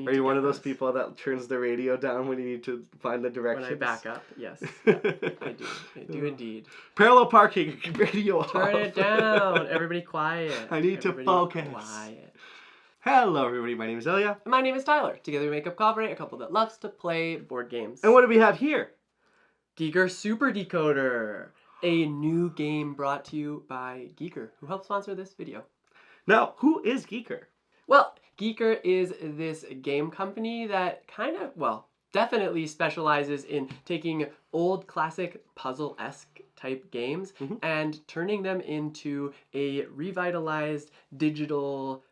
Are you one of those people that turns the radio down when you need to find the directions? When I back up, yes. Yeah, I do. I do indeed. Parallel parking, radio off. Turn it down. Everybody quiet. I need to focus. Quiet. Hello, everybody. My name is Ilya. My name is Tylor. Together we make up Kovray, a couple that loves to play board games. And what do we have here? GiiKER Super Decoder, a new game brought to you by GiiKER, who helped sponsor this video. Now, who is GiiKER? Well, GiiKER is this game company that definitely specializes in taking old classic puzzle-esque type games and turning them into a revitalized digital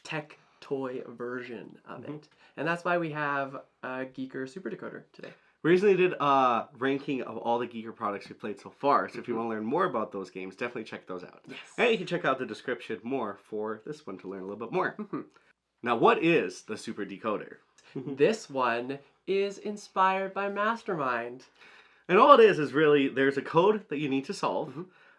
tech toy version of it. And that's why we have GiiKER Super Decoder today. We recently did a ranking of all the GiiKER products we played so far, so if you want to learn more about those games, definitely check those out. Yes. And you can check out the description more for this one to learn a little bit more. Now, what is the Super Decoder? This one is inspired by Mastermind. And all it is really, there's a code that you need to solve,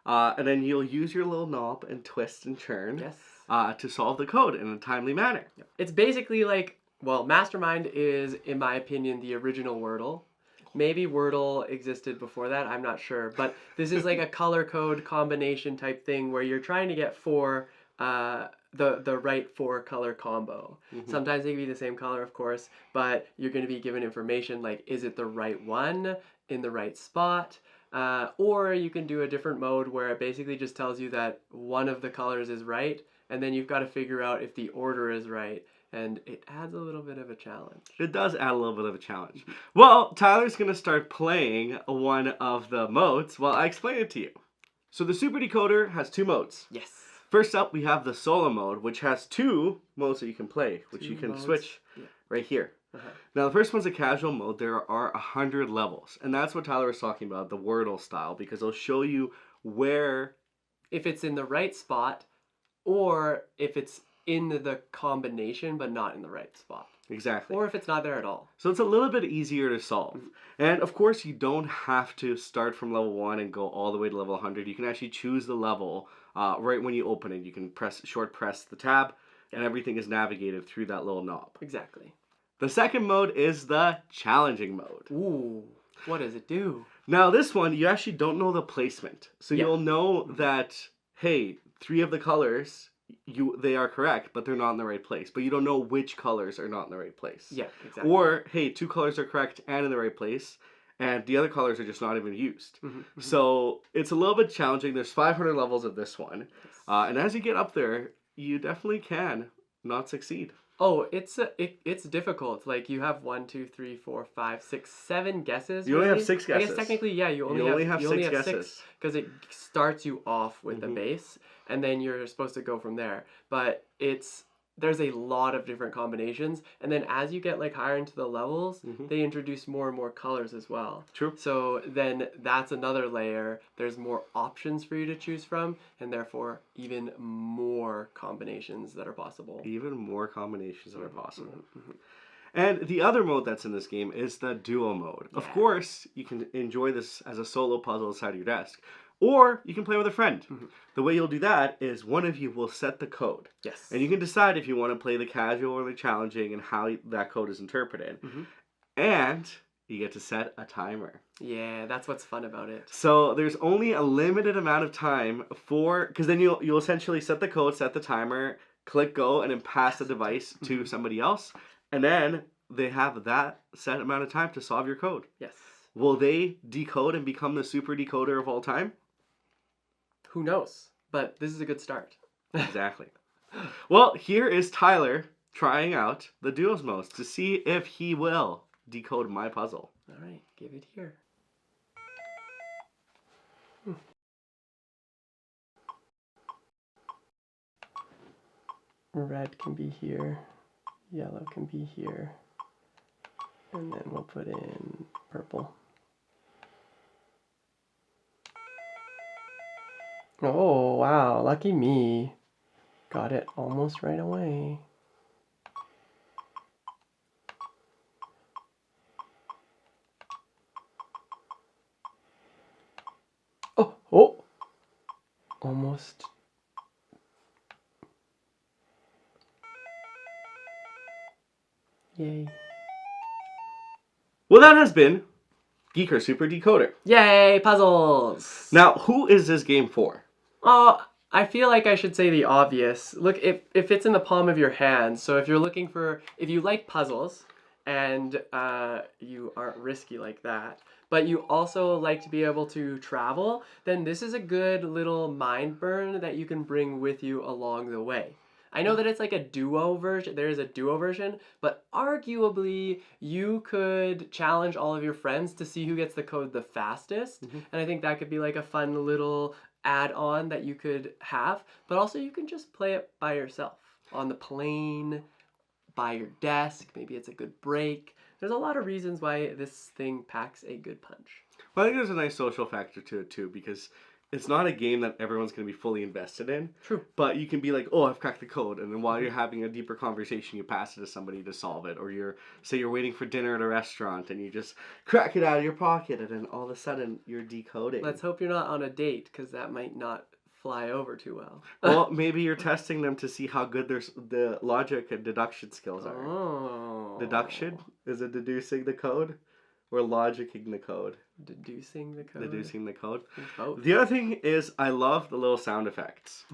and then you'll use your little knob and twist and turn to solve the code in a timely manner. It's basically Mastermind is, in my opinion, the original Wordle. Maybe Wordle existed before that, I'm not sure. But this is like a color code combination type thing where you're trying to get the right four color combo. Sometimes they can be the same color, of course, but you're going to be given information like, is it the right one in the right spot? Or you can do a different mode where it basically just tells you that one of the colors is right, and then you've got to figure out if the order is right. And it adds a little bit of a challenge. It does add a little bit of a challenge. Well, Tyler's going to start playing one of the modes while I explain it to you. So the Super Decoder has two modes. Yes. First up, we have the solo mode, which has two modes that you can play, which you can switch right here. Now, the first one's a casual mode. There are 100 levels, and that's what Tyler was talking about, the Wordle style, because it'll show you where... if it's in the right spot, or if it's in the combination but not in the right spot. Exactly. Or if it's not there at all. So it's a little bit easier to solve. And of course, you don't have to start from level 1 and go all the way to level 100. You can actually choose the level right when you open it. You can short press the tab, and everything is navigated through that little knob. Exactly. The second mode is the challenging mode. Ooh, what does it do? Now this one, you actually don't know the placement. So you'll know that, hey, 3 of the colors... they are correct, but they're not in the right place. But you don't know which colors are not in the right place. Yeah, exactly. Or, hey, 2 colors are correct and in the right place, and the other colors are just not even used. So it's a little bit challenging. There's 500 levels of this one. And as you get up there, you definitely can not succeed. Oh, it's difficult. Like, you have 1, 2, 3, 4, 5, 6, 7 guesses. You only have 6 guesses. I guess technically, yeah, you only have 6 guesses. Because it starts you off with a base, and then you're supposed to go from there. But there's a lot of different combinations, and then as you get higher into the levels, they introduce more and more colors as well. True. So then that's another layer. There's more options for you to choose from, and therefore even more combinations that are possible. Even more combinations that are possible. And the other mode that's in this game is the duo mode. Of course, you can enjoy this as a solo puzzle inside your desk. Or you can play with a friend. The way you'll do that is one of you will set the code. Yes. And you can decide if you want to play the casual or the challenging and how that code is interpreted. And you get to set a timer. Yeah, that's what's fun about it. So there's only a limited amount of time because then you'll essentially set the code, set the timer, click go, and then pass the device to somebody else. And then they have that set amount of time to solve your code. Yes. Will they decode and become the super decoder of all time? Who knows? But this is a good start. Exactly. Well, here is Tyler trying out the duos modes to see if he will decode my puzzle. All right, give it here. Red can be here, yellow can be here, and then we'll put in purple. Oh, wow, lucky me. Got it almost right away. Oh, almost. Yay. Well, that has been GiiKER Super Decoder. Yay, puzzles! Now, who is this game for? Oh, I feel like I should say the obvious. Look, if it's in the palm of your hand, so if you're looking for, if you like puzzles, and you aren't risky like that, but you also like to be able to travel, then this is a good little mind burn that you can bring with you along the way. I know that it's like a duo version, there is a duo version, but arguably you could challenge all of your friends to see who gets the code the fastest, and I think that could be like a fun little add-on that you could have, but also you can just play it by yourself, on the plane, by your desk, maybe it's a good break. There's a lot of reasons why this thing packs a good punch. Well, I think there's a nice social factor to it too, because it's not a game that everyone's going to be fully invested in. True. But you can be like, oh, I've cracked the code. And then while you're having a deeper conversation, you pass it to somebody to solve it. Or say you're waiting for dinner at a restaurant and you just crack it out of your pocket and then all of a sudden you're decoding. Let's hope you're not on a date, because that might not fly over too well. Well, maybe you're testing them to see how good the logic and deduction skills are. Oh. Deduction? Is it deducing the code? Or logicking the code? Deducing the code. Deducing the code. Both. The other thing is I love the little sound effects.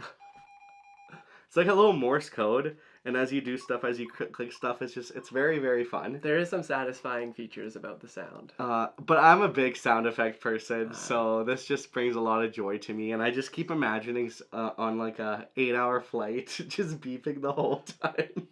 It's like a little Morse code, and as you do stuff, as you click stuff, it's very, very fun. There is some satisfying features about the sound. But I'm a big sound effect person, so this just brings a lot of joy to me, and I just keep imagining on like a 8-hour flight, just beeping the whole time.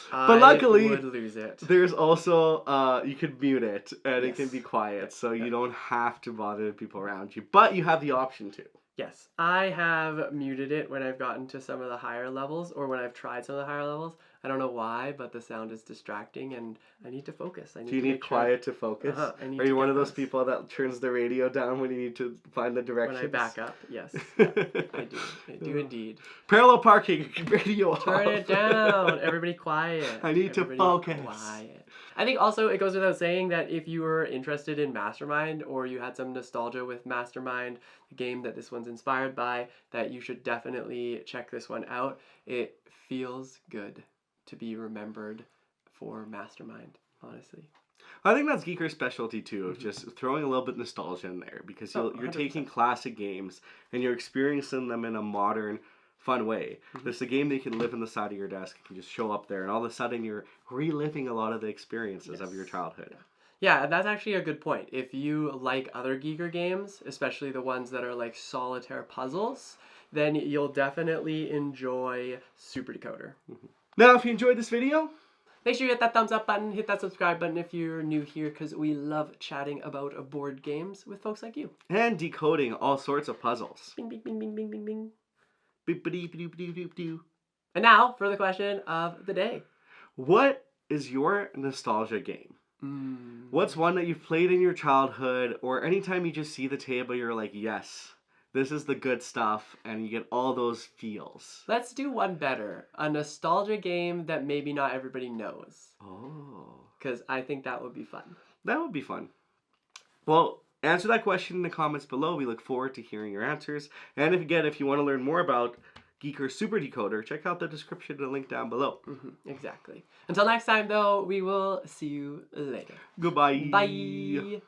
But luckily, I would lose it. There's also, you can mute it, and Yes. it can be quiet, so you don't have to bother the people around you. But you have the option to. Yes, I have muted it when I've gotten to some of the higher levels, or when I've tried some of the higher levels. I don't know why, but the sound is distracting, and I need to focus. Do you need quiet to focus? Are you one of those people that turns the radio down when you need to find the directions? When I back up, yes. Yeah, I do. I do indeed. Parallel parking, radio off. Turn it down. Everybody quiet. I need to focus. Quiet. I think also it goes without saying that if you were interested in Mastermind, or you had some nostalgia with Mastermind, the game that this one's inspired by, that you should definitely check this one out. It feels good to be remembered for Mastermind, honestly. I think that's GiiKER's specialty too, of just throwing a little bit of nostalgia in there, because you're taking classic games and you're experiencing them in a modern, fun way. There's a game that you can live in the side of your desk, you can just show up there, and all of a sudden you're reliving a lot of the experiences of your childhood. Yeah, that's actually a good point. If you like other GiiKER games, especially the ones that are like solitaire puzzles, then you'll definitely enjoy Super Decoder. Now, if you enjoyed this video, make sure you hit that thumbs up button, hit that subscribe button if you're new here, because we love chatting about board games with folks like you. And decoding all sorts of puzzles. Bing, bing, bing, bing, bing, bing, bing. Boop-a-dee-ba-doo-ba-doo-ba-doo. And now for the question of the day. What is your nostalgia game? What's one that you've played in your childhood, or anytime you just see the table, you're like, yes, this is the good stuff, and you get all those feels. Let's do one better. A nostalgia game that maybe not everybody knows. Oh. Because I think that would be fun. That would be fun. Well, answer that question in the comments below. We look forward to hearing your answers. And if you want to learn more about GiiKER Super Decoder, check out the description and the link down below. Exactly. Until next time, though, we will see you later. Goodbye. Bye.